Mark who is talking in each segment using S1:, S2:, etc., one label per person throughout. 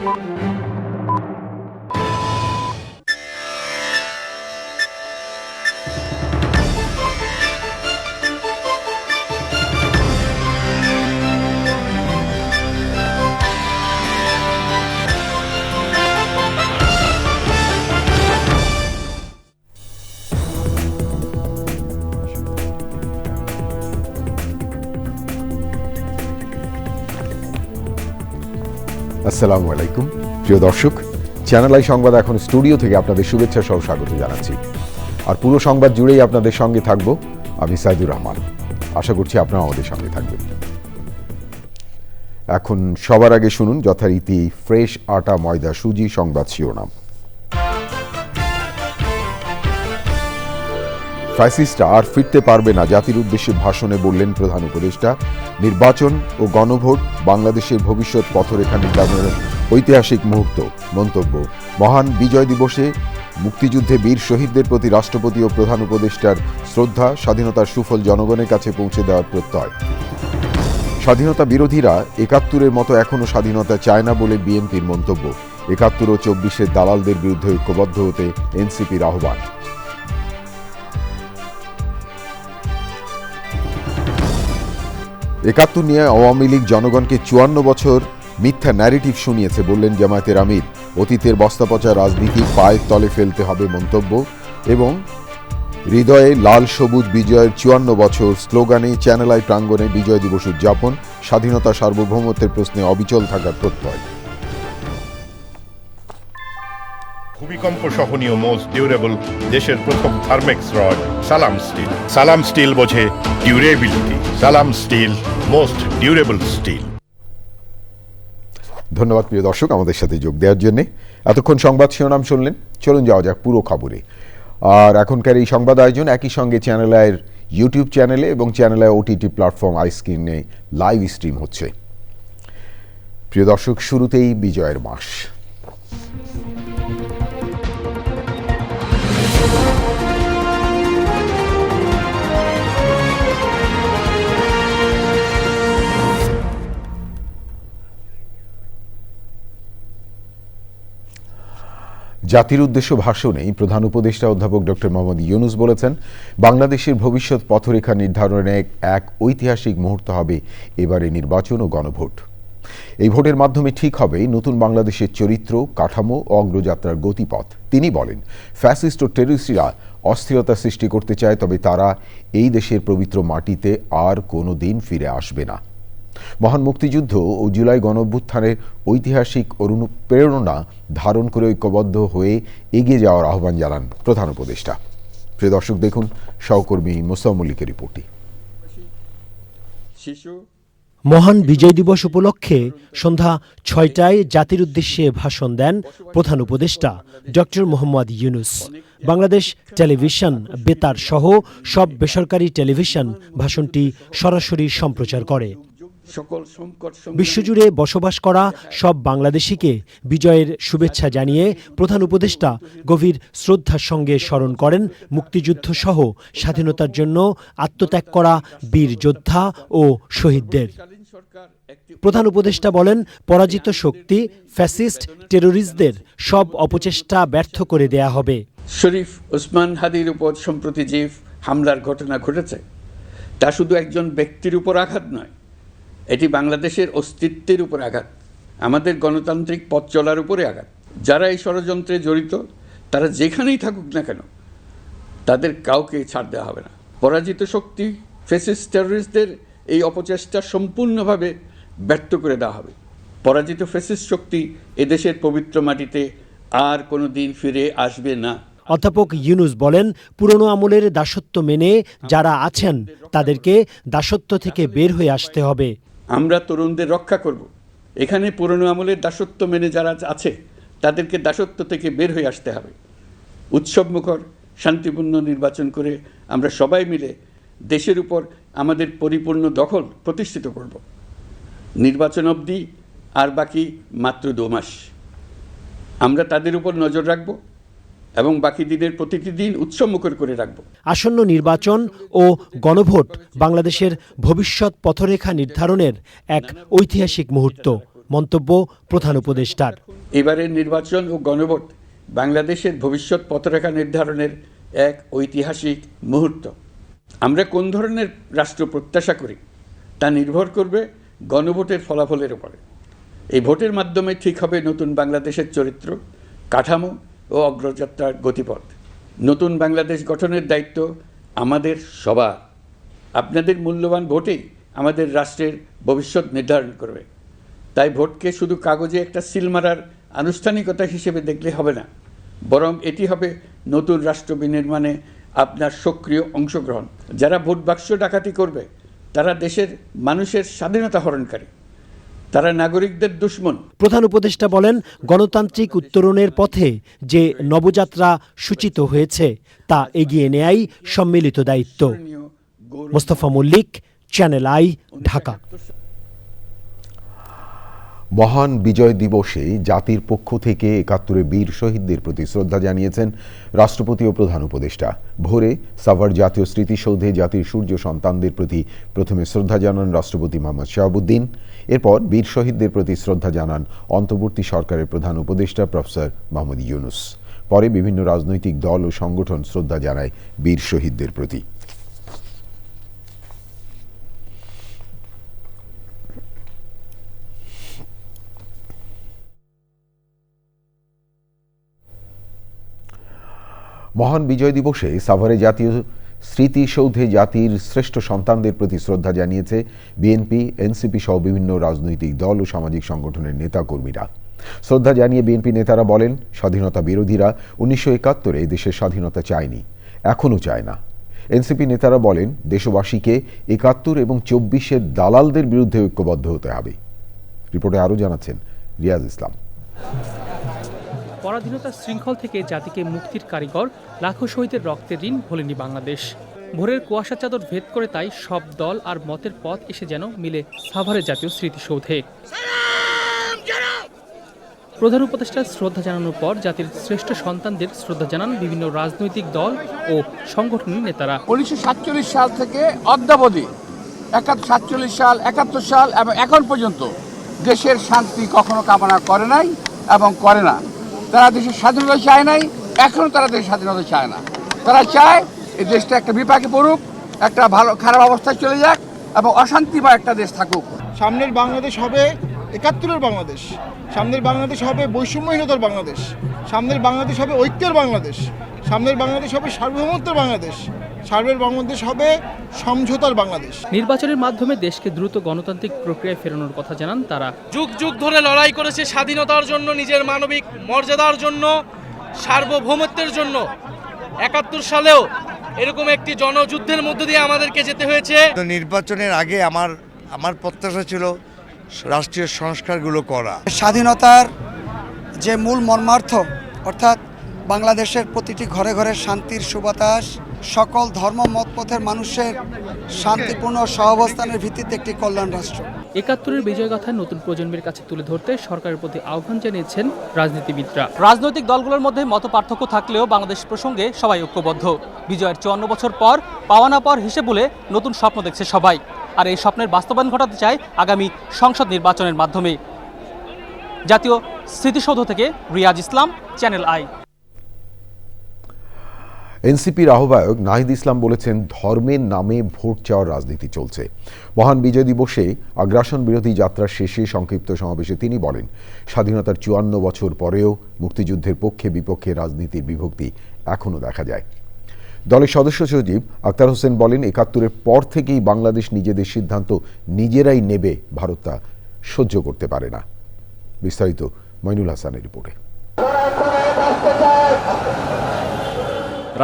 S1: আসসালামু আলাইকুম প্রিয় দর্শক, চ্যানেল আই সংবাদ এখন স্টুডিও থেকে আপনাদের শুভেচ্ছা সহ স্বাগত জানাচ্ছি। আর পুরো সংবাদ জুড়েই আপনাদের সঙ্গে থাকব আমি সাইদুর রহমান। আশা করছি আপনারা আমাদের সঙ্গে থাকবেন। এখন সবার আগে শুনুন যথারীতি ফ্রেশ আটা ময়দা সুজি সংবাদ শিরোনাম। ফ্যাসিস্টরা আর ফিরতে পারবে না, জাতির উদ্দেশ্যে ভাষণে বললেন প্রধান উপদেষ্টা। নির্বাচন ও গণভোট বাংলাদেশের ভবিষ্যৎ পথরেখা নির্ধারণের ঐতিহাসিক মুহূর্ত। মন্তব্য, মহান বিজয় দিবসে মুক্তিযুদ্ধে বীর শহীদদের প্রতি রাষ্ট্রপতি ও প্রধান উপদেষ্টার শ্রদ্ধা, স্বাধীনতার সুফল জনগণের কাছে পৌঁছে দেওয়ার প্রত্যয়। স্বাধীনতা বিরোধীরা ৭১-এর মতো এখনও স্বাধীনতা চায় না বলে বিএনপির মন্তব্য। ৭১ ও ২৪-এর দালালদের বিরুদ্ধে ঐক্যবদ্ধ হতে এনসিপির আহ্বান। ৭১ নিয়ে আওয়ামী লীগ জনগণকে ৫৪ বছর মিথ্যা ন্যারেটিভ শুনিয়েছে বললেন জামায়াতের আমির। অতীতের বস্তাপচা রাজনীতি পায়ের তলে ফেলতে হবে মন্তব্য। এবং হৃদয়ে লাল সবুজ বিজয়ের ৫৪ বছর স্লোগানে চ্যানেল আই প্রাঙ্গণে বিজয় দিবস উদযাপন, স্বাধীনতা সার্বভৌমত্বের প্রশ্নে অবিচল থাকার প্রত্যয়।
S2: ভূমিকম্প সহনীয় মোস্ট ডিউরেবল দেশের প্রথম থার্মেক্স রড সালাম স্টিল। সালাম স্টিল বোঝে ডিউরেবিলিটি। সালাম স্টিল, মোস্ট ডিউরেবল স্টিল।
S1: ধন্যবাদ প্রিয় দর্শক আমাদের সাথে যোগ দেওয়ার জন্য। এতক্ষণ সংবাদ শিরোনাম শুনলেন, চলুন যাওয়া যাক পুরো খবরে। আর এখনকার এই সংবাদ আয়োজন একই সঙ্গে চ্যানেল আইয়ের ইউটিউব চ্যানেলে এবং চ্যানেল আই ওটিটি প্ল্যাটফর্ম আইস্ক্রিনে লাইভ স্ট্রিম হচ্ছে। প্রিয় দর্শক, শুরুতেই বিজয়ের মাস। জাতির উদ্দেশ্য ভাষণেই প্রধান উপদেষ্টা অধ্যাপক ডক্টর মোহাম্মদ ইউনূস বলেছেন, বাংলাদেশের ভবিষ্যৎ পথরেখা নির্ধারণে এক ঐতিহাসিক মুহূর্ত হবে এবারে নির্বাচন ও গণভোট। এই ভোটের মাধ্যমে ঠিক হবে নতুন বাংলাদেশের চরিত্র, কাঠামো ও অগ্রযাত্রার গতিপথ। তিনি বলেন, ফ্যাসিস্ট ও টেররিস্টরা অস্থিরতা সৃষ্টি করতে চায়, তবে তারা এই দেশের পবিত্র মাটিতে আর কোনো দিন ফিরে আসবে না। মহান মুক্তিযুদ্ধ ও জুলাই গণঅভ্যুত্থানের ঐতিহাসিক অনুপ্রেরণা ধারণ করে ঐক্যবদ্ধ হয়ে এগিয়ে যাওয়ার আহ্বান জানান প্রধান উপদেষ্টা। প্রিয় দর্শক, দেখুন সহকর্মী মোস্তফা মল্লিকের রিপোর্টটি।
S3: মহান বিজয় দিবস উপলক্ষে সন্ধ্যা ৬টায় জাতির উদ্দেশ্যে ভাষণ দেন প্রধান উপদেষ্টা ডক্টর মোহাম্মদ ইউনূস। বাংলাদেশ টেলিভিশন, বেতার সহ সব বেসরকারি টেলিভিশন ভাষণটি সরাসরি সম্প্রচার করে। বিশ্বজুড়ে বসবাস করা সব বাংলাদেশিকে বিজয়ের শুভেচ্ছা জানিয়ে প্রধান উপদেষ্টা গভীর শ্রদ্ধার সঙ্গে স্মরণ করেন মুক্তিযুদ্ধ সহ স্বাধীনতার জন্য আত্মত্যাগ করা বীর যোদ্ধা ও শহীদদের। প্রধান উপদেষ্টা বলেন, পরাজিত শক্তি ফ্যাসিস্ট টেররিস্টদের সব অপচেষ্টা ব্যর্থ করে দেয়া হবে।
S4: শরীফ ওসমান হাদির উপর সম্প্রতি যে হামলার ঘটনা ঘটেছে, তা শুধু একজন ব্যক্তির উপর আঘাত নয়, এটি বাংলাদেশের অস্তিত্বের উপর আঘাত, আমাদের গণতান্ত্রিক পথ চলার উপরে আঘাত। যারা এই ষড়যন্ত্রে জড়িত, তারা যেখানেই থাকুক না কেন, তাদের কাউকে ছাড় দেওয়া হবে না। পরাজিত শক্তি ফ্যাসিস্ট টেররিস্টদের এই অপচেষ্টা সম্পূর্ণভাবে ব্যর্থ করে দেওয়া হবে। পরাজিত ফ্যাসিস্ট শক্তি এদেশের পবিত্র মাটিতে আর কোনো দিন ফিরে আসবে না।
S3: অধ্যাপক ইউনূস বলেন, পুরনো আমলের দাসত্ব মেনে যারা আছেন তাদেরকে দাসত্ব থেকে বের হয়ে আসতে হবে।
S4: আমরা তরুণদের রক্ষা করব। এখানে পুরনো আমলের দাসত্ব মেনে যারা আছে তাদেরকে দাসত্ব থেকে বের হয়ে আসতে হবে। উৎসবমুখর শান্তিপূর্ণ নির্বাচন করে আমরা সবাই মিলে দেশের উপর আমাদের পরিপূর্ণ দখল প্রতিষ্ঠিত করব। নির্বাচন অবধি আর বাকি মাত্র 2 মাস। আমরা তাদের উপর নজর রাখব এবং বাকি দিনের প্রতিটি দিন উৎসবমুখর করে রাখব।
S3: আসন্ন নির্বাচন ও গণভোট বাংলাদেশের ভবিষ্যৎ পথরেখা নির্ধারণের এক ঐতিহাসিক মুহূর্ত। মন্তব্য প্রধান উপদেষ্টার।
S4: এবারের নির্বাচন ও গণভোট বাংলাদেশের ভবিষ্যৎ পথরেখা নির্ধারণের এক ঐতিহাসিক মুহূর্ত। আমরা কোন ধরনের রাষ্ট্র প্রত্যাশা করি তা নির্ভর করবে গণভোটের ফলাফলের উপরে। এই ভোটের মাধ্যমে ঠিক হবে নতুন বাংলাদেশের চরিত্র, কাঠামো ও অগ্রযাত্রার গতিপথ। নতুন বাংলাদেশ গঠনের দায়িত্ব আমাদের সবার। আপনাদের মূল্যবান ভোটেই আমাদের রাষ্ট্রের ভবিষ্যৎ নির্ধারণ করবে। তাই ভোটকে শুধু কাগজে একটা সিল মারার আনুষ্ঠানিকতা হিসেবে দেখলে হবে না, বরং এটি হবে নতুন রাষ্ট্র বিনির্মাণে আপনার সক্রিয় অংশগ্রহণ। যারা ভোট বাক্স ডাকাতি করবে তারা দেশের মানুষের স্বাধীনতা হরণকারী, তারা নাগরিকদের দুশ্মন।
S3: প্রধান উপদেষ্টা বলেন, গণতান্ত্রিক উত্তরণের পথে যে নবযাত্রা সূচিত হয়েছে তা এগিয়ে নেয়াই সম্মিলিত দায়িত্ব। Mostafa Mallik, channel I, Dhaka.
S1: মহান বিজয় দিবসে জাতির পক্ষ থেকে ৭১ বীর শহীদদের প্রতি শ্রদ্ধা জানিয়েছেন রাষ্ট্রপতি ও প্রধান উপদেষ্টা। ভোরে সাভার জাতীয় স্মৃতিসৌধে জাতির সূর্য সন্তানদের প্রতি প্রথমে শ্রদ্ধা জানান রাষ্ট্রপতি মোহাম্মদ শাহাবুদ্দিন। এরপর বীর শহীদদের প্রতি শ্রদ্ধা জানান অন্তর্বর্তী সরকারের প্রধান উপদেষ্টা প্রফেসর মোহাম্মদ ইউনূস। পরে বিভিন্ন রাজনৈতিক দল ও সংগঠন শ্রদ্ধা জানায় বীর শহীদদের প্রতি। মহান বিজয় দিবসে সাভারে জাতীয় স্মৃতিসৌধে জাতির শ্রেষ্ঠ সন্তানদের প্রতি শ্রদ্ধা জানিয়েছে বিএনপি, এনসিপি সহ বিভিন্ন রাজনৈতিক দল ও সামাজিক সংগঠনের নেতাকর্মীরা। শ্রদ্ধা জানিয়ে বিএনপি নেতারা বলেন, স্বাধীনতা বিরোধীরা ১৯৭১-এ দেশের স্বাধীনতা চায়নি, এখনও চায় না। এনসিপি নেতারা বলেন, দেশবাসীকে ৭১ এবং ২৪-এর দালালদের বিরুদ্ধে ঐক্যবদ্ধ হতে হবে। রিপোর্টে আরও জানাচ্ছেন রিয়াজ ইসলাম।
S5: পরাধীনতার শৃঙ্খল থেকে জাতিকে মুক্তির কারিগর লাখো শহীদের রক্তের ঋণ ভোলেনি বাংলাদেশ। ভোরের কুয়াশা চাদর ভেদ করে তাই সব দল আর মতের পথ এসে যেন মিলে সাভারের জাতীয় স্মৃতিসৌধে। প্রধান উপদেষ্টার শ্রদ্ধা জানানোর পর জাতির শ্রেষ্ঠ সন্তানদের শ্রদ্ধা জানান বিভিন্ন রাজনৈতিক দল ও সংগঠনের নেতারা।
S6: ১৯৪৭ সাল থেকে অদ্যাবধি ৪৭ সাল, ৭১ সাল এবং এখন পর্যন্ত দেশের শান্তি কখনো কামনা করে নাই এবং করে না। তারা দেশের স্বাধীনতা চায় নাই, এখনও তারা দেশের স্বাধীনতা চায় না। তারা চায় এই দেশটা একটা বিপাকে পড়ুক, একটা ভালো খারাপ অবস্থায় চলে যাক এবং অশান্তিময় একটা দেশ থাকুক।
S7: সামনের বাংলাদেশ হবে ৭১-এর বাংলাদেশ, সামনের বাংলাদেশ হবে বৈষম্যহীনতার বাংলাদেশ, সামনের বাংলাদেশ হবে ঐক্যের বাংলাদেশ, সামনের বাংলাদেশ হবে সার্বভৌমত্বের বাংলাদেশ, সার্বের বাংলাদেশ হবে সমঝোতার বাংলাদেশ।
S5: নির্বাচনের মাধ্যমে দেশকে দ্রুত গণতান্ত্রিক প্রক্রিয়ায় ফেরানোর কথা জানান তারা।
S8: যুগ যুগ ধরে লড়াই করেছে স্বাধীনতার জন্য, নিজের মানবিক মর্যাদার জন্য, সার্বভৌমত্বের জন্য। ৭১ সালেও এরকম একটি জনযুদ্ধের মধ্য দিয়ে আমাদেরকে যেতে হয়েছে।
S9: নির্বাচনের আগে আমার প্রত্যাশা ছিল রাষ্ট্রীয় সংস্কারগুলো করা।
S10: স্বাধীনতার যে মূল মর্মার্থ, অর্থাৎ বাংলাদেশের প্রতিটি ঘরে ঘরে শান্তির সুবাতাস, সকল ধর্ম মতপথের মানুষের শান্তিপূর্ণ সহাবস্থানের ভিত্তিতে একটি কল্যাণ রাষ্ট্র।
S5: ৭১-এর বিজয়গাথা নতুন প্রজন্মের কাছে তুলে ধরতে সরকারের প্রতি আহ্বান জানিয়েছেন রাজনীতিবিদরা।
S11: রাজনৈতিক দলগুলোর মধ্যে মত পার্থক্য থাকলেও বাংলাদেশ প্রসঙ্গে সবাই ঐক্যবদ্ধ। বিজয়ের ৫৪ বছর পর পাওয়া না পাওয়ার হিসেব বলে নতুন স্বপ্ন দেখছে সবাই, আর এই স্বপ্নের বাস্তবায়ন ঘটাতে চায় আগামী সংসদ নির্বাচনের মাধ্যমে। জাতীয় স্মৃতিসৌধ থেকে রিয়াজ ইসলাম, চ্যানেল আই।
S1: এনসিপির আহ্বায়ক নাহিদ ইসলাম বলেছেন, ধর্মের নামে ভোট চাওয়ার রাজনীতি চলছে। মহান বিজয় দিবসে আগ্রাসন বিরোধী যাত্রার শেষে সংক্ষিপ্ত সমাবেশে তিনি বলেন, স্বাধীনতার ৫৪ বছর পরেও মুক্তিযুদ্ধের পক্ষে বিপক্ষে রাজনীতির বিভক্তি এখনও দেখা যায়। দলের সদস্য সচিব আক্তার হোসেন বলেন, ৭১-এর পর থেকেই বাংলাদেশ নিজেদের সিদ্ধান্ত নিজেরাই নেবে, ভারত তা সহ্য করতে পারে না। বিস্তারিত মইনুল হাসানের রিপোর্টে।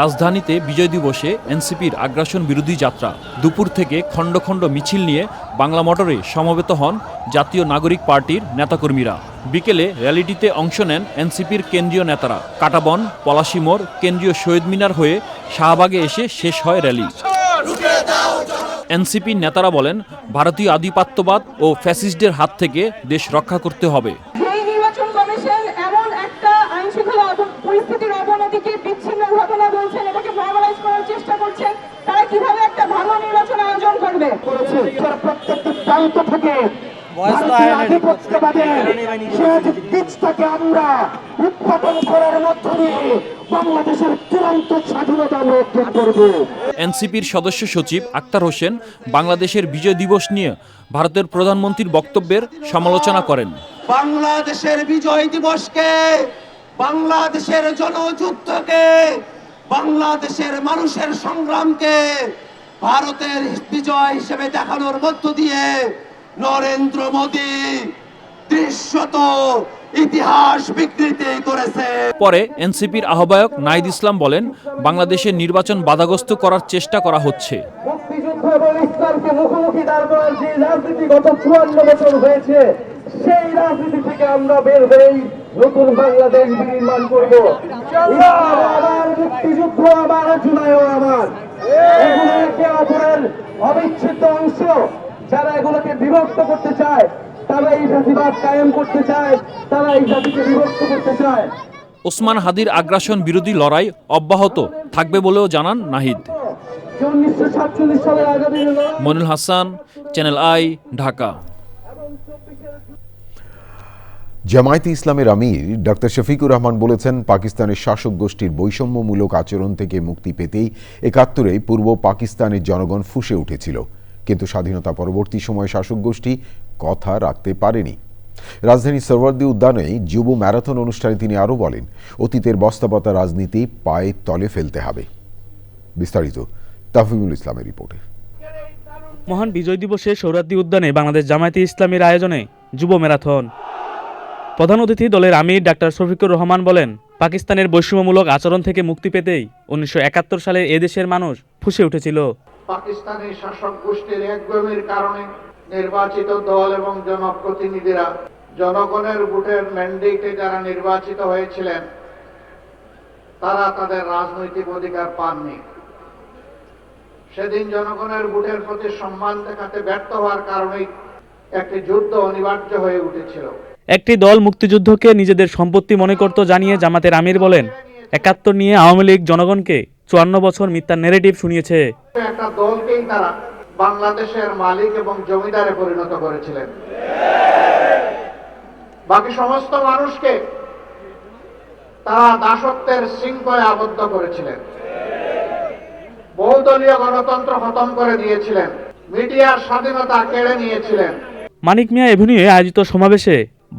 S12: রাজধানীতে বিজয় দিবসে এনসিপির আগ্রাসন বিরোধী যাত্রা। দুপুর থেকে খণ্ড খণ্ড মিছিল নিয়ে বাংলা মোটরে সমবেত হন জাতীয় নাগরিক পার্টির নেতাকর্মীরা। বিকেলে র্যালিটিতে অংশ নেন এনসিপির কেন্দ্রীয় নেতারা। কাটাবন, পলাশী মোড়, কেন্দ্রীয় শহীদ মিনার হয়ে শাহবাগে এসে শেষ হয় র্যালি। এনসিপির নেতারা বলেন, ভারতীয় আধিপত্যবাদ ও ফ্যাসিস্টদের হাত থেকে দেশ রক্ষা করতে হবে।
S13: পরিস্থিতির অবনতিকে বিচ্ছিন্ন ঘটনা বলছেন, এটাকে নরমালাইজ করার চেষ্টা করছেন। তারা কিভাবে একটা ভালো নির্বাচন আয়োজন করবে? প্রত্যেকটি প্রান্ত থেকে আমরা উৎপাদন করার মধ্য দিয়ে বাংলাদেশের চূড়ান্ত স্বাধীনতা অর্জন করব।
S12: এনসিপির সদস্য সচিব আক্তার হোসেন বাংলাদেশের বিজয় দিবস নিয়ে ভারতের প্রধানমন্ত্রীর বক্তব্যের সমালোচনা করেন।
S14: বাংলাদেশের বিজয় দিবসকে, বাংলাদেশের জনযুদ্ধকে, বাংলাদেশের মানুষের সংগ্রামকে ভারতের বিজয় হিসেবে দেখানোর মধ্য দিয়ে নরেন্দ্র মোদী দৃশ্যত ইতিহাস বিকৃতি করেছে।
S12: পরে এনসিপির আহ্বায়ক নাহিদ ইসলাম বলেন, বাংলাদেশের নির্বাচন বাধাগ্রস্ত করার চেষ্টা করা হচ্ছে।
S13: মুক্তিযুদ্ধ এবং ইসলামকে মুখোমুখি দাঁড় করার যে রাজনীতি গত 54 বছর হয়েছে, সেই রাজনীতি থেকে আমরা বের হয়েই নতুন বাংলাদেশ নির্মাণ করব। আমার মুক্তিযুদ্ধ আমার, জুলাইও আমার, এগুলো একে অপরের অবিচ্ছেদ্য অংশ। যারা এগুলোকে বিভক্ত করতে চায়, তারা এই জাতিবাদ কায়েম করতে চায়, তারা এই জাতিকে বিভক্ত করতে চায়।
S12: ওসমান হাদির আগ্রাসন বিরোধী লড়াই অব্যাহত থাকবে বলেও জানান নাহিদ।
S13: 1947 সালের আগামী
S12: মনির হাসান, চ্যানেল আই, ঢাকা।
S1: জামায়াতে ইসলামের আমির ডক্টর শফিকুর রহমান বলেছেন, পাকিস্তানের শাসক গোষ্ঠীর বৈষম্যমূলক আচরণ থেকে মুক্তি পেতেই ৭১ পূর্ব পাকিস্তানের জনগণ ফুঁসে উঠেছিল, কিন্তু স্বাধীনতা পরবর্তী সময়ে শাসক গোষ্ঠী কথা রাখতে পারেনি। রাজধানীর সরওয়ার্দী উদ্যানে যুব ম্যারাথন অনুষ্ঠানে তিনি আরও বলেন, অতীতের বস্তাপতা রাজনীতি পায়ের তলে ফেলতে হবে। বিস্তারিত তাফিমুল ইসলামের রিপোর্টে।
S11: মহান বিজয় দিবসে সৌরাদ্দি উদ্যানে বাংলাদেশ জামায়াতে ইসলামীর আয়োজনে যুব ম্যারাথন। প্রধান অতিথি দলের আমির ডাক্তার শফিকুর রহমান বলেন, পাকিস্তানের বৈষম্যমূলক আচরণ থেকে মুক্তি পেতেই 1971 সালে এদেশের মানুষ ফুঁসে উঠেছিল।
S14: পাকিস্তানের শাসক গোষ্ঠীর একগুঁয়েমির কারণে নির্বাচিত দল এবং জনপ্রতিনিধিরা জনগণের ভোটের ম্যান্ডেটে যারা নির্বাচিত হয়েছিলেন, তারা তাদের রাজনৈতিক অধিকার পাননি। সেদিন জনগণের ভোটের প্রতি সম্মান দেখাতে ব্যর্থ হওয়ার কারণেই একটি যুদ্ধ অনিবার্য হয়ে উঠেছিল।
S11: একটি দল মুক্তিযুদ্ধকে নিজেদের সম্পত্তি মনে করত জানিয়ে জামাতের আমির বলেন, ৭১ নিয়ে আওয়ামী লীগ জনগণকে 54 বছর মিথ্যা নেরেটিভ শুনিয়েছে।
S14: একটা দলকেই তারা বাংলাদেশের মালিক এবং জমিদারে পরিণত করেছিলেন। বাকি সমস্ত মানুষকে তারা দাসত্বের শৃঙ্খলে আবদ্ধ করেছিলেন। বহুদলীয় গণতন্ত্র খতম করে দিয়েছিলেন, মিডিয়ার স্বাধীনতা কেড়ে নিয়েছিলেন।
S11: মানিক মিয়া এভিনিউয়ে আয়োজিত সমাবেশে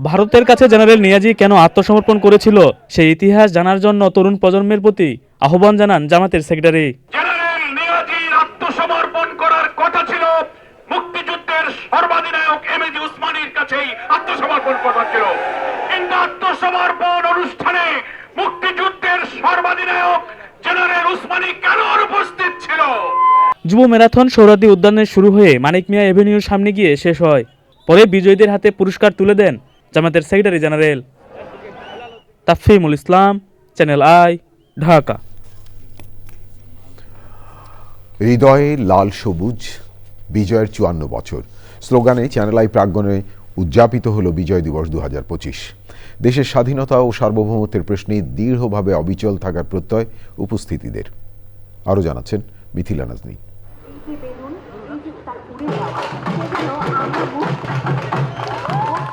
S11: ভারতের কাছে জেনারেল নিয়াজি কেন আত্মসমর্পণ করেছিল সেই ইতিহাস জানার জন্য তরুণ প্রজন্মের প্রতি আহ্বান জানান জামাতের সেক্রেটারি।
S2: জেনারেল নিয়াজির আত্মসমর্পণ করার কথা ছিল, মুক্তিযুদ্ধের সর্বাধিনায়ক এমএজি উসমানীর কাছেই আত্মসমর্পণ করা ছিল, কিন্তু আত্মসমর্পণ অনুষ্ঠানে মুক্তিযুদ্ধের সর্বাধিনায়ক জেনারেল উসমানী কেন অনুপস্থিত ছিল?
S11: যুব ম্যারাথন সৌরাদ্দি উদ্যানে শুরু হয়ে মানিক মিয়া এভিনিউর সামনে গিয়ে শেষ হয়। পরে বিজয়ীদের হাতে পুরস্কার তুলে দেন জামাতের secretary general. Tafimul Islam, channel I, Dhaka.
S1: হৃদয়ে লাল সবুজ, বিজয়ের 54 বছর স্লোগানে চ্যানেল আই প্রাঙ্গণে উদযাপিত হল বিজয় দিবস 2025। দেশের স্বাধীনতা ও সার্বভৌমত্বের প্রশ্নে দৃঢ়ভাবে অবিচল থাকার প্রত্যয় উপস্থিতিদের। আরও জানাচ্ছেন মিথিলা নাজনী।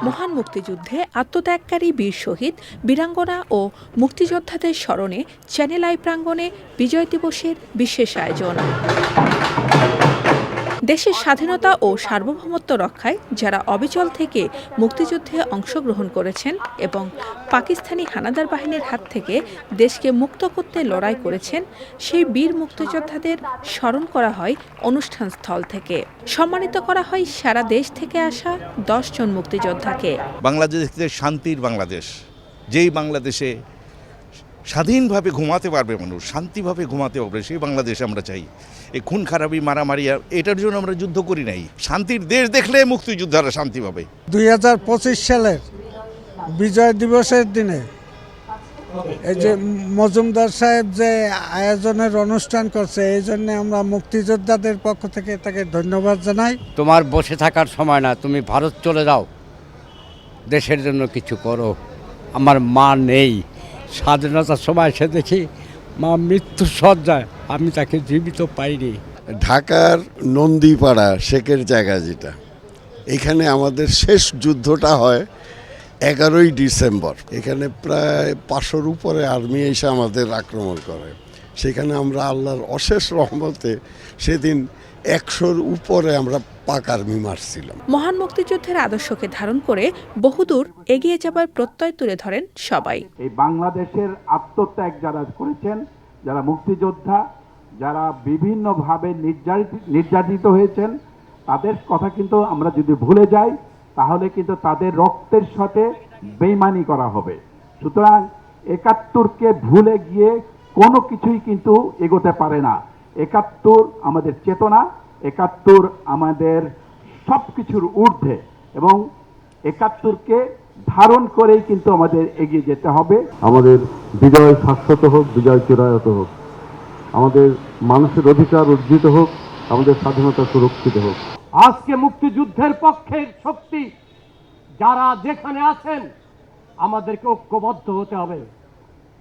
S15: মহান মুক্তিযুদ্ধে আত্মত্যাগকারী বীর শহীদ, বীরাঙ্গনা ও মুক্তিযোদ্ধাদের স্মরণে চ্যানেল আই প্রাঙ্গণে বিজয় দিবসের বিশেষ আয়োজন। দেশের স্বাধীনতা ও সার্বভৌমত্ব রক্ষায় যারা অবিচল থেকে মুক্তিযুদ্ধে অংশগ্রহণ করেছেন এবং পাকিস্তানি হানাদার বাহিনীর হাত থেকে দেশকে মুক্ত করতে লড়াই করেছেন, সেই বীর মুক্তিযোদ্ধাদের স্মরণ করা হয় অনুষ্ঠানস্থল থেকে। সম্মানিত করা হয় সারা দেশ থেকে আসা 10 জন মুক্তিযোদ্ধাকে।
S16: বাংলাদেশ শান্তির বাংলাদেশ, যেই বাংলাদেশে স্বাধীনভাবে ঘুমাতে পারবে মানুষ, শান্তিভাবে ঘুমাতে পারবে, সেই বাংলাদেশ আমরা চাই। এই খুন খারাপি, মারামারি, এটার জন্য আমরা যুদ্ধ করি নাই। শান্তির দেশ দেখলে মুক্তিযোদ্ধারা শান্তি পাবে।
S17: 2025 সালের বিজয় দিবসের দিনে এই যে মজুমদার সাহেব যে আয়োজনের অনুষ্ঠান করছে, এই জন্য আমরা মুক্তিযোদ্ধাদের পক্ষ থেকে তাকে ধন্যবাদ জানাই।
S18: তোমার বসে থাকার সময় না, তুমি ভারত চলে যাও, দেশের জন্য কিছু করো। আমার মা নেই, স্বাধীনতার সময় এসে দেখি মা মৃত্যুর শয্যায়, আমি তাকে জীবিত পাইনি।
S19: ঢাকার নন্দীপাড়া শেখের জায়গা যেটা, এখানে আমাদের শেষ যুদ্ধটা হয় 11ই ডিসেম্বর। এখানে প্রায় 500-র উপরে আর্মি এসে আমাদের আক্রমণ করে। সেখানে আমরা আল্লাহর অশেষ রহমতে সেদিন 100-র উপরে আমরা পাক আর্মি মারছিলাম।
S15: মহান মুক্তিযুদ্ধের আদর্শকে ধারণ করে বহুদূর এগিয়ে যাবার প্রত্যয় তুলে ধরেন সবাই।
S20: এই বাংলাদেশের আত্মত্যাগ যারা করেছেন, যারা মুক্তিযোদ্ধা, যারা বিভিন্নভাবে নির্যাতিত হয়েছেন, তাদের কথা কিন্তু আমরা যদি ভুলে যাই তাহলে কিন্তু তাদের রক্তের সাথে বেইমানি করা হবে। সুতরাং 71কে ভুলে গিয়ে কোনো কিছুই কিন্তু এগোতে পারে না। 71 আমাদের চেতনা, 71 আমাদের সব কিছুর ঊর্ধ্বে, এবং 71কে ধারণ করেই কিন্তু আমাদের এগিয়ে যেতে হবে।
S21: আমাদের বিজয় শাশ্বত হোক, বিজয় চিরায়ত হোক, আমাদের মানুষের অধিকার অর্জিত হোক, আমাদের স্বাধীনতা সুরক্ষিত হোক।
S22: আজকে মুক্তিযুদ্ধের পক্ষের শক্তি যারা যেখানে আছেন, আমাদেরকে ঐক্যবদ্ধ হতে হবে।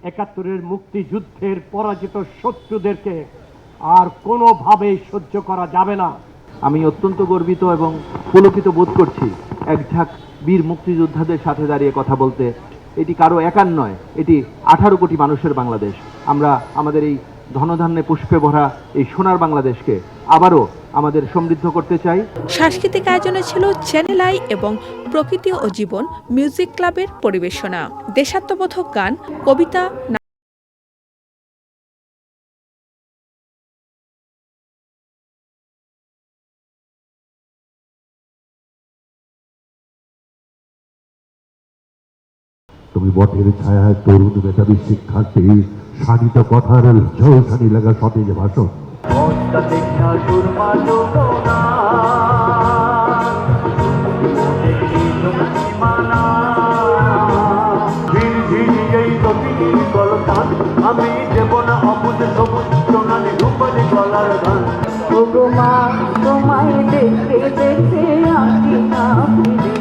S22: 71-এর মুক্তিযুদ্ধের পরাজিত শত্রুদেরকে আর কোনোভাবেই সহ্য করা যাবে না।
S23: আমি অত্যন্ত গর্বিত এবং পুলকিত বোধ করছি এক ঝাঁক বীর মুক্তিযোদ্ধাদের সাথে দাঁড়িয়ে কথা বলতে। এটি কারো একার নয়, এটি 18 কোটি মানুষের বাংলাদেশ। আমরা আমাদের এই ধনধান্যে পুষ্পে ভরা এই সোনার বাংলাদেশকে আবারও আমাদের সমৃদ্ধ করতে চাই।
S15: সাংস্কৃতিক আয়োজনে ছিল চ্যানেল আই এবং প্রকৃতি ও জীবন মিউজিক ক্লাবের পরিবেশনা, দেশাত্মবোধক গান, কবিতা।
S21: তুমি বটের ছায়ায় তরুণ মেধাবী শিক্ষার্থী, শানিত কথার ঝলসানি লাগা সতেজ ভাষণ।
S13: আমি দেব না অবুঝ সবুজ সোনালি রূপালি গলার গান। তোমায় দেখে দেখে আঁকি না ফিরে,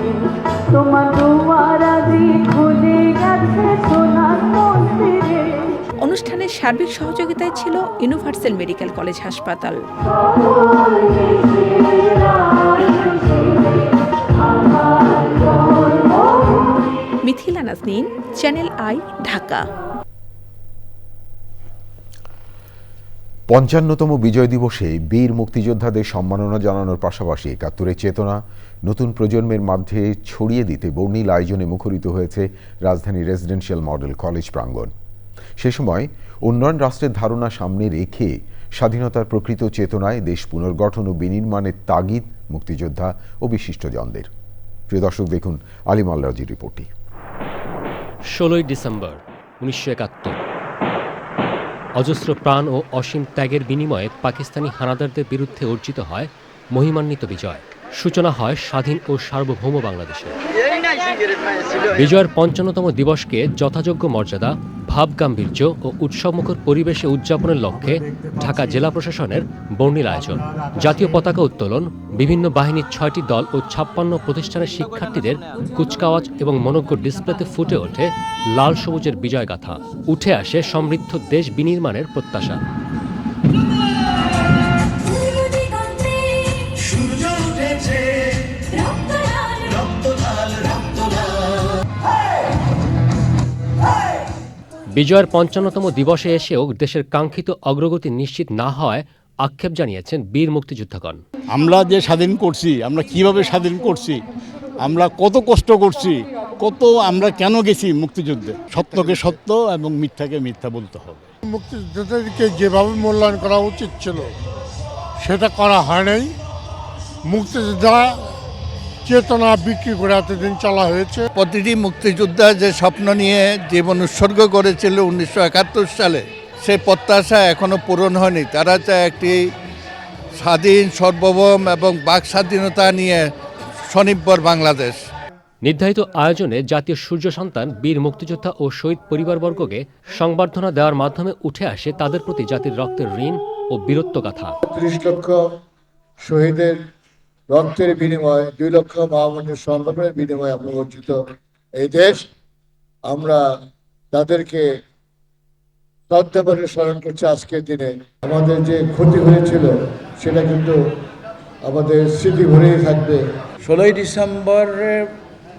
S13: তোমার দুয়ার আজি খুলে গেছে সোনার মন্দিরে।
S15: অনুষ্ঠানের সার্বিক সহযোগিতায় ছিল ইউনিভার্সাল মেডিকেল কলেজ হাসপাতাল। Mithila Naznin, channel I, Dhaka.
S1: 55তম বিজয় দিবসে বীর মুক্তিযোদ্ধাদের সম্মাননা জানানোর পাশাপাশি 71-এর চেতনা নতুন প্রজন্মের মাঝে ছড়িয়ে দিতে বর্ণিল আয়োজনে মুখরিত হয়েছে রাজধানীর রেসিডেন্সিয়াল মডেল কলেজ প্রাঙ্গণ। সে সময় উন্নয়ন রাষ্ট্রের ধারণা সামনে রেখে স্বাধীনতার প্রকৃত চেতনায় দেশ পুনর্গঠন ও বিনির্মাণের তাগিদ মুক্তিযোদ্ধা ও বিশিষ্টজনদের। প্রিয় দর্শক, দেখুন আলিম আল রাজির রিপোর্টটি।
S24: 16ই ডিসেম্বর 1971 অজস্র প্রাণ ও অসীম ত্যাগের বিনিময়ে পাকিস্তানি হানাদারদের বিরুদ্ধে অর্জিত হয় মহিমান্বিত বিজয়। সূচনা হয় স্বাধীন ও সার্বভৌম বাংলাদেশে। বিজয়ের 55তম দিবসকে যথাযোগ্য মর্যাদা, ভাবগাম্ভীর্য ও উৎসবমুখর পরিবেশে উদযাপনের লক্ষ্যে ঢাকা জেলা প্রশাসনের বর্ণিল আয়োজন। জাতীয় পতাকা উত্তোলন, বিভিন্ন বাহিনীর 6টি দল ও 56 প্রতিষ্ঠানের শিক্ষার্থীদের কুচকাওয়াজ এবং মনোজ্ঞ ডিসপ্লেতে ফুটে ওঠে লাল সবুজের বিজয়গাথা। উঠে আসে সমৃদ্ধ দেশ বিনির্মাণের প্রত্যাশা। বিজয়ের 55তম দিবসে এসেও দেশের কাঙ্ক্ষিত অগ্রগতি নিশ্চিত না হওয়ায় আক্ষেপ জানিয়েছেন বীর মুক্তিযোদ্ধাগণ।
S25: আমরা যে স্বাধীন করছি, আমরা কিভাবে স্বাধীন করছি, আমরা কত কষ্ট করছি, আমরা কেন গেছি মুক্তিযুদ্ধে। সত্যকে সত্য এবং মিথ্যাকে মিথ্যা বলতে হবে।
S26: মুক্তিযোদ্ধাদেরকে যেভাবে মূল্যায়ন করা উচিত ছিল সেটা করা হয় নাই। মুক্তিযোদ্ধা চেতনা বিক্রি করে এতদিন চলা হয়েছে।
S27: প্রতিটি মুক্তিযোদ্ধা যে স্বপ্ন নিয়ে জীবন উৎসর্গ করেছিল 1971 সালে, সেই প্রত্যাশা এখনো পূরণ হয়নি। তারা চায় একটি স্বাধীন, সার্বভৌম এবং বাক স্বাধীনতা নিয়ে স্বনির্ভর বাংলাদেশ।
S24: নির্ধারিত আয়োজনে জাতীয় সূর্য সন্তান বীর মুক্তিযোদ্ধা ও শহীদ পরিবারবর্গকে সংবর্ধনা দেওয়ার মাধ্যমে উঠে আসে তাদের প্রতি জাতির রক্তের ঋণ ও বীরত্বগাথা।
S28: 30 লক্ষ শহীদের রক্তের বিনিময়ে, 2 লক্ষ মহামান্য সংগ্রামের বিনিময়ে আমরা অর্জিত এই দেশ। আমরা তাদেরকে শ্রদ্ধা করে স্মরণ করছি আজকের দিনে। আমাদের যে ক্ষতি হয়েছিল সেটা কিন্তু আমাদের স্মৃতি ভরেই থাকবে।
S3: 16ই ডিসেম্বরের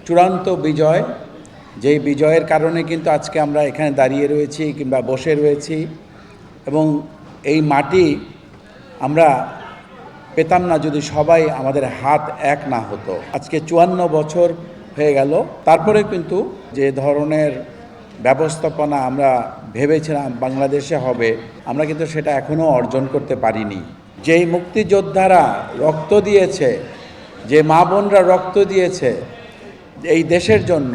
S3: চূড়ান্ত বিজয়, যেই বিজয়ের কারণে কিন্তু আজকে আমরা এখানে দাঁড়িয়ে রয়েছি কিংবা বসে রয়েছি, এবং এই মাটি আমরা পেতাম না যদি সবাই আমাদের হাত এক না হতো। আজকে 54 বছর হয়ে গেল, তারপরে কিন্তু যে ধরনের ব্যবস্থাপনা আমরা ভেবেছিলাম বাংলাদেশে হবে, আমরা কিন্তু সেটা এখনও অর্জন করতে পারিনি। যেই মুক্তিযোদ্ধারা রক্ত দিয়েছে, যে মা বোনরা রক্ত দিয়েছে এই দেশের জন্য,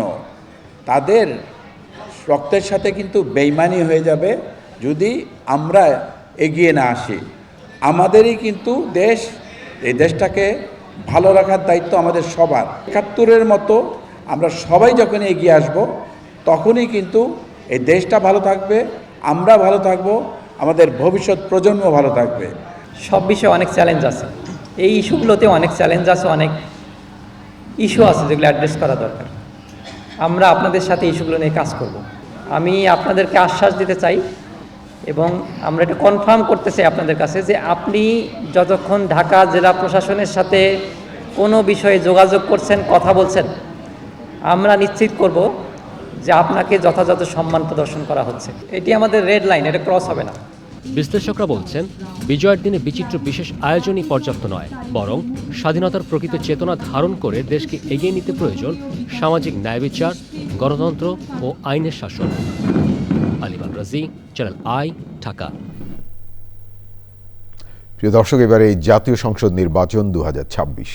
S3: তাদের রক্তের সাথে কিন্তু বেইমানি হয়ে যাবে যদি আমরা এগিয়ে না আসি। আমাদেরই কিন্তু দেশ, এই দেশটাকে ভালো রাখার দায়িত্ব আমাদের সবার। 71-এর মতো আমরা সবাই যখন এগিয়ে আসব, তখনই কিন্তু এই দেশটা ভালো থাকবে, আমরা ভালো থাকব, আমাদের ভবিষ্যৎ প্রজন্ম ভালো থাকবে।
S4: সব বিষয়ে অনেক চ্যালেঞ্জ আছে, এই ইস্যুগুলোতে অনেক চ্যালেঞ্জ আছে, অনেক ইস্যু আছে যেগুলো অ্যাড্রেস করা দরকার। আমরা আপনাদের সাথে ইস্যুগুলো নিয়ে কাজ করব। আমি আপনাদেরকে আশ্বাস দিতে চাই এবং আমরা এটা কনফার্ম করতে চাই আপনাদের কাছে যে আপনি যতক্ষণ ঢাকা জেলা প্রশাসনের সাথে কোনো বিষয়ে যোগাযোগ করছেন, কথা বলছেন, আমরা নিশ্চিত করব যে আপনাকে যথাযথ সম্মান প্রদর্শন করা হচ্ছে। এটি আমাদের রেড লাইন, এটা ক্রস হবে না।
S24: বিশ্লেষকরা বলছেন, বিজয়ের দিনে বিচিত্র বিশেষ আয়োজনই পর্যাপ্ত নয়, বরং স্বাধীনতার প্রকৃত চেতনা ধারণ করে দেশকে এগিয়ে নিতে প্রয়োজন সামাজিক ন্যায় বিচার, গণতন্ত্র ও আইনের শাসন। আলিমান রাজি, চ্যানেল আই, ঢাকা।
S1: প্রিয় দর্শক, এবারে জাতীয় সংসদ নির্বাচন 2026।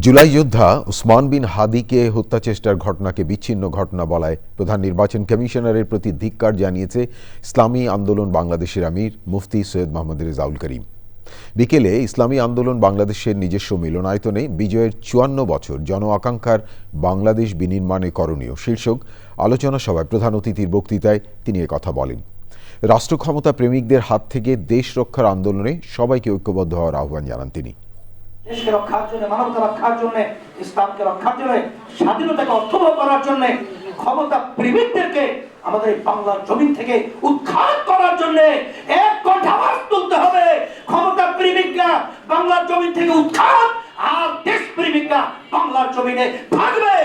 S1: জুলাই যোদ্ধা উসমান বিন হাদিকে হত্যা চেষ্টার ঘটনাকে বিচ্ছিন্ন ঘটনা বলায় প্রধান নির্বাচন কমিশনারের প্রতি ধিক্কার জানিয়েছে ইসলামী আন্দোলন বাংলাদেশের আমির মুফতি সৈয়দ মোহাম্মদ রেজাউল করিম। বিকেলে ইসলামী আন্দোলন বাংলাদেশের নিজস্ব মিলনায়তনে বিজয়ের 54 বছর জন আকাঙ্ক্ষার বাংলাদেশ বিনির্মাণে করণীয় শীর্ষক আলোচনা সভায় প্রধান অতিথির বক্তৃতায় তিনি কথা বলেন। রাষ্ট্র ক্ষমতা প্রেমিকদের হাত থেকে দেশ রক্ষার আন্দোলনে সবাইকে ঐক্যবদ্ধ হওয়ার আহ্বান জানান তিনি।
S5: দেশকে রক্ষার জন্য, মানবতা রক্ষার জন্য, ইসলামকে রক্ষার জন্য, স্বাধীনতাকে অর্থবহ করার জন্য, ক্ষমতা প্রেমিকদেরকে আমাদের বাংলার জমিন থেকে উৎখাত করার জন্য এক কণ্ঠে আওয়াজ তুলতে হবে। ক্ষমতা প্রেমিকরা বাংলার জমিন থেকে উৎখাত, আর দেশ প্রেমিকরা বাংলার জমিনে থাকবে।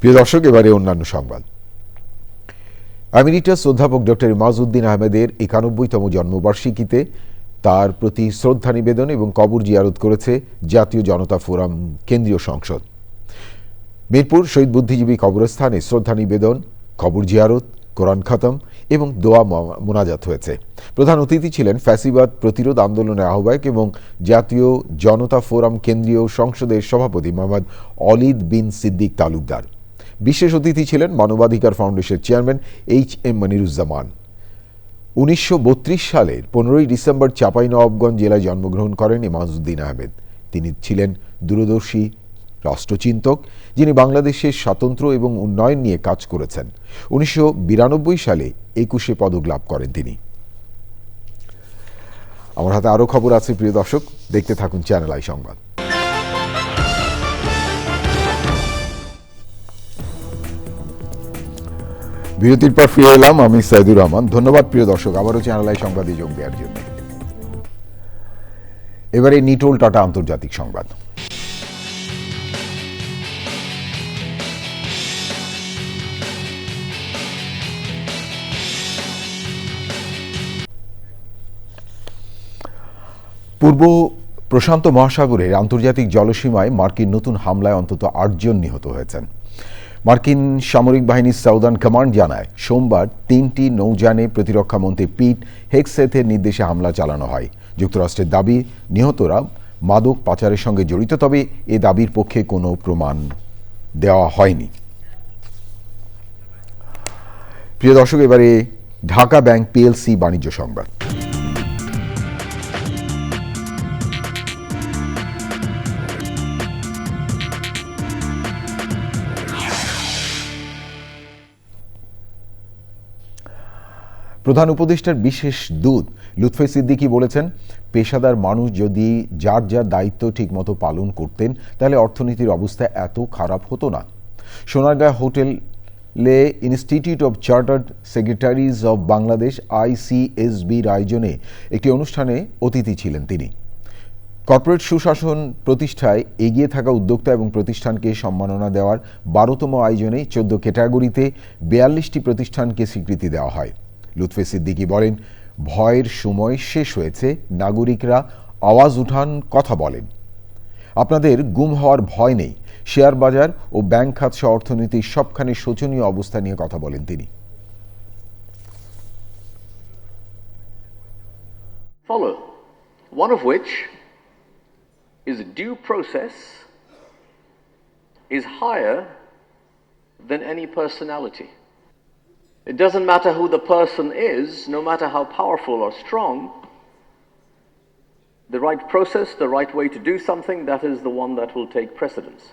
S1: প্রিয় দর্শক, এবারে অন্যান্য সংবাদ। এমিরিটাস অধ্যাপক ডক্টর ইমাজউদ্দিন আহমেদের 91তম জন্মবার্ষিকীতে তার প্রতি শ্রদ্ধা নিবেদন এবং কবর জিয়ারত করেছে জাতীয় জনতা ফোরাম কেন্দ্রীয় সংসদ। মিরপুর শহীদ বুদ্ধিজীবী কবরস্থানে শ্রদ্ধা নিবেদন, কবর জিয়ারত, কোরআন খতম এবং দোয়া মোনাজাত হয়েছে। প্রধান অতিথি ছিলেন ফ্যাসিবাদ প্রতিরোধ আন্দোলনের আহ্বায়ক এবং জাতীয় জনতা ফোরাম কেন্দ্রীয় সংসদের সভাপতি মোহাম্মদ অলিদ বিন সিদ্দিক তালুকদার। বিশেষ অতিথি ছিলেন মানবাধিকার ফাউন্ডেশনের চেয়ারম্যান এইচ.এম. মনিরুজ্জামান। 1932 সালের 15ই ডিসেম্বর চাঁপাইনবাবগঞ্জ জেলায় জন্মগ্রহণ করেন ইমাজউদ্দিন আহমেদ। তিনি ছিলেন দূরদর্শী রাষ্ট্রচিন্তক, যিনি বাংলাদেশের স্বাতন্ত্র্য এবং উন্নয়ন নিয়ে কাজ করেছেন। 1992 সালে 21 পদক লাভ করেন তিনি। আমার হাতে আরও খবর আছে প্রিয় দর্শক, দেখতে থাকুন চ্যানেল আই সংবাদ। বিরতির পর ফিরে এলাম, আমি সাইদুর রহমান। ধন্যবাদ প্রিয় দর্শক আবারও চ্যানেল আই সংবাদে যোগ দেওয়ার জন্য। এবারে নিটোল টাটা আন্তর্জাতিক সংবাদ। পূর্ব প্রশান্ত মহাসাগরের আন্তর্জাতিক জলসীমায় মার্কিন নতুন হামলায় অন্তত 8 জন নিহত হয়েছেন। মার্কিন সামরিক বাহিনীর সাউদার্ন কমান্ড জানায়, সোমবার 3টি নৌযানে প্রতিরক্ষামন্ত্রী পিট হেগসেথের নির্দেশে হামলা চালানো হয়। যুক্তরাষ্ট্রের দাবি নিহতরা মাদক পাচারের সঙ্গে জড়িত, তবে এ দাবির পক্ষে কোনো প্রমাণ দেওয়া হয়নি। প্রিয় দর্শক, এবারে ঢাকা ব্যাংক পিএলসি বাণিজ্য সংবাদ। প্রধান উপদেষ্টার বিশেষ দূত লুৎফে সিদ্দিকী বলেছেন, পেশাদার মানুষ যদি যার যার দায়িত্ব ঠিকমতো পালন করতেন তাহলে অর্থনীতির অবস্থা এত খারাপ হতো না। সোনারগাঁ হোটেলে institute of chartered secretaries of Bangladesh ICSBর আয়োজনে একটি অনুষ্ঠানে অতিথি ছিলেন তিনি। কর্পোরেট সুশাসন প্রতিষ্ঠায় এগিয়ে থাকা উদ্যোক্তা এবং প্রতিষ্ঠানকে সম্মাননা দেওয়ার 12তম আয়োজনে 14 ক্যাটাগরিতে 42টি প্রতিষ্ঠানকে স্বীকৃতি দেওয়া হয়। লুৎফে সিদ্দিকী বলেন, ভয়ের সময় শেষ হয়েছে, নাগরিকরা আওয়াজ উঠান, কথা বলেন। আপনাদের গুম হওয়ার ভয় নেই। শেয়ার বাজার ও ব্যাংক খাত সহ অর্থনীতির সবখানে শোচনীয় অবস্থা নিয়ে কথা বলেন তিনি।
S2: One of which is due process is higher than any personality. It doesn't matter who the person is, no matter how powerful or strong, the right process, the right way to do something, that is the one that will take precedence.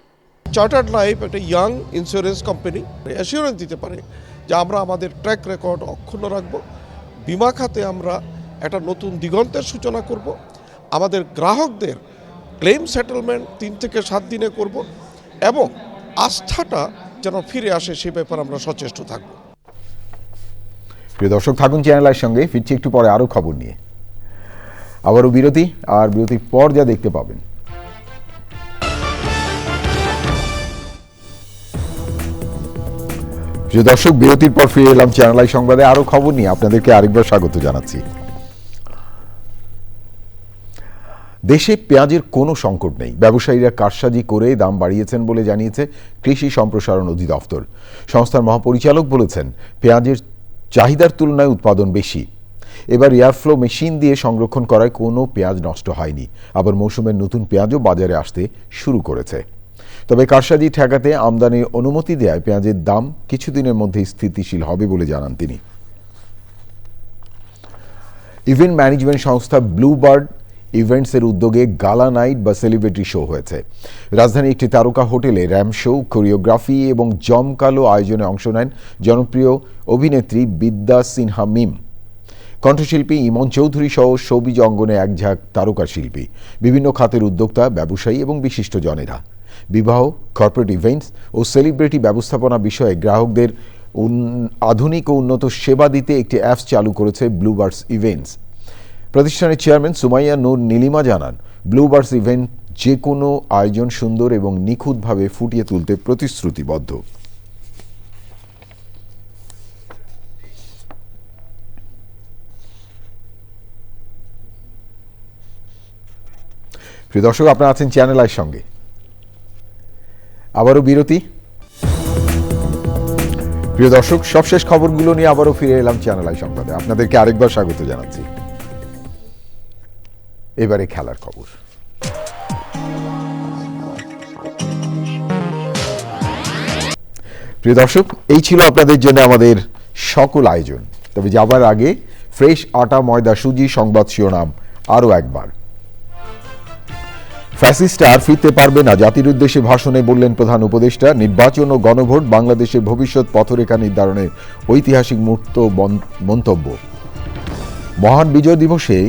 S6: Chartered life একটা young insurance company assurance দিতে পারে যে আমরা আমাদের track record অক্ষুণ্ণ রাখব। বিমা খাতে আমরা একটা নতুন দিগন্তের সূচনা করব। আমাদের গ্রাহকদের ক্লেম সেটেলমেন্ট 3 থেকে 7 দিনে করব এবং আস্থাটা যেন ফিরে আসে সে ব্যাপারে আমরা সচেষ্ট থাকব।
S1: প্রিয় দর্শক, থাকুন চ্যানেলের সঙ্গে, ফিরছি একটু পরে আরও খবর নিয়ে। আবারও বিরতি, আর বিরতির পর যা দেখতে পাবেন। প্রিয় দর্শক, বিরতির পর ফিরে এলাম চ্যানেল সংবাদে আরও খবর নিয়ে। আপনাদেরকে আরেকবার স্বাগত জানাচ্ছি। দেশে পেঁয়াজের কোনো সংকট নেই। ব্যবসায়ীরা কারসাজি করে দাম বাড়িয়েছেন বলে জানিয়েছে কৃষি সম্প্রসারণ অধিদপ্তর। সংস্থার মহাপরিচালক বলেছেন, পেঁয়াজের চাহিদার তুলনায় উৎপাদন বেশি। এবার এয়ারফ্লো মেশিন দিয়ে সংরক্ষণ করায় কোনো পেঁয়াজ নষ্ট হয়নি। আবার মৌসুমের নতুন পেঁয়াজও বাজারে আসতে শুরু করেছে। তবে কারসাজি ঠেকাতে আমদানির অনুমতি দেওয়ায় পেঁয়াজের দাম কিছুদিনের মধ্যেই স্থিতিশীল হবে বলে জানান তিনি। ইভেন্ট ম্যানেজমেন্ট সংস্থা ব্লুবার্ড ইভেন্টসের উদ্যোগে গালা নাইট বা সেলিব্রিটি শো হয়েছে। রাজধানী একটি তারকা হোটেলে র্যাম শো, কোরিওগ্রাফি এবং জমকালো আয়োজনে অংশ নেন জনপ্রিয় অভিনেত্রী বিদ্যা সিনহা মিম, কণ্ঠশিল্পী ইমন চৌধুরী সহ শোবিজ অঙ্গনে একঝাঁক তারকা শিল্পী, বিভিন্ন খাতের উদ্যোক্তা, ব্যবসায়ী এবং বিশিষ্ট জনেরা। বিবাহ, কর্পোরেট ইভেন্টস ও সেলিব্রিটি ব্যবস্থাপনা বিষয়ে গ্রাহকদের আধুনিক ও উন্নত সেবা দিতে একটি অ্যাপস চালু করেছে ব্লুবার্ডস ইভেন্টস। প্রতিষ্ঠানের চেয়ারম্যান সুমাইয়া নূর নীলিমা জানান, ব্লুবার্ডস ইভেন্ট যে কোনো আয়োজন সুন্দর এবং নিখুঁতভাবে ফুটিয়ে তুলতে প্রতিশ্রুতিবদ্ধ। প্রিয় দর্শক, আপনারা আছেন চ্যানেল আইর সঙ্গে। আবারও বিরতি। প্রিয় দর্শক, সবশেষ খবরগুলো নিয়ে আবারও ফিরে এলাম চ্যানেল আই সংবাদে। আপনাদেরকে আরেকবার স্বাগত জানাচ্ছি। এবারে খেলার খবর। প্রিয় দর্শক, এই ছিল আপনাদের জন্য আমাদের সকল আয়োজন। তবে যাবার আগে ফ্রেশ আটা, ময়দা, সুজি সংবাদ শিরোনাম আরও একবার। ফ্যাসিস্টরা আর ফিরতে পারবে না, জাতির উদ্দেশ্যে ভাষণে বললেন প্রধান উপদেষ্টা। নির্বাচন ও গণভোট বাংলাদেশের ভবিষ্যৎ পথরেখা নির্ধারণের ঐতিহাসিক মুহূর্ত মন্তব্য। মহান বিজয় দিবসে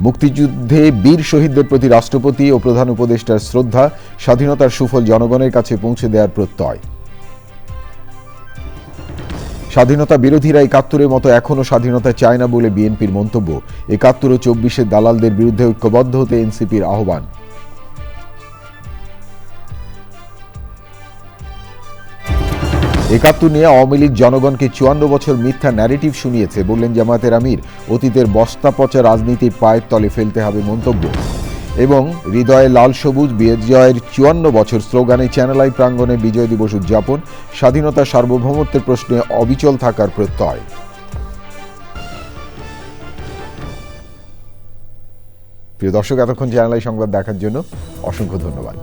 S1: মুক্তিযুদ্ধে বীর শহীদদের প্রতি রাষ্ট্রপতি ও প্রধান উপদেষ্টার শ্রদ্ধা, স্বাধীনতার সুফল জনগণের কাছে পৌঁছে দেওয়ার প্রত্যয়। স্বাধীনতা বিরোধীরা ৭১-এর মতো এখনও স্বাধীনতা চায় না বলে বিএনপির মন্তব্য। ৭১ ও ২৪-এর দালালদের বিরুদ্ধে ঐক্যবদ্ধ হতে এনসিপির আহ্বান। ৭১ নিয়ে আওয়ামী লীগ জনগণকে ৫৪ বছর মিথ্যা ন্যারেটিভ শুনিয়েছে বললেন জামায়াতের আমির। অতীতের বস্তা পচা রাজনীতির পায়ের তলে ফেলতে হবে মন্তব্য। এবং হৃদয়ে লাল সবুজ, বিজয়ের ৫৪ বছর স্লোগানে চ্যানেল আই প্রাঙ্গণে বিজয় দিবস উদযাপন, স্বাধীনতা সার্বভৌমত্বের প্রশ্নে অবিচল থাকার প্রত্যয়। প্রিয় দর্শক, এতক্ষণ চ্যানেল আই সংবাদ দেখার জন্য অসংখ্য ধন্যবাদ।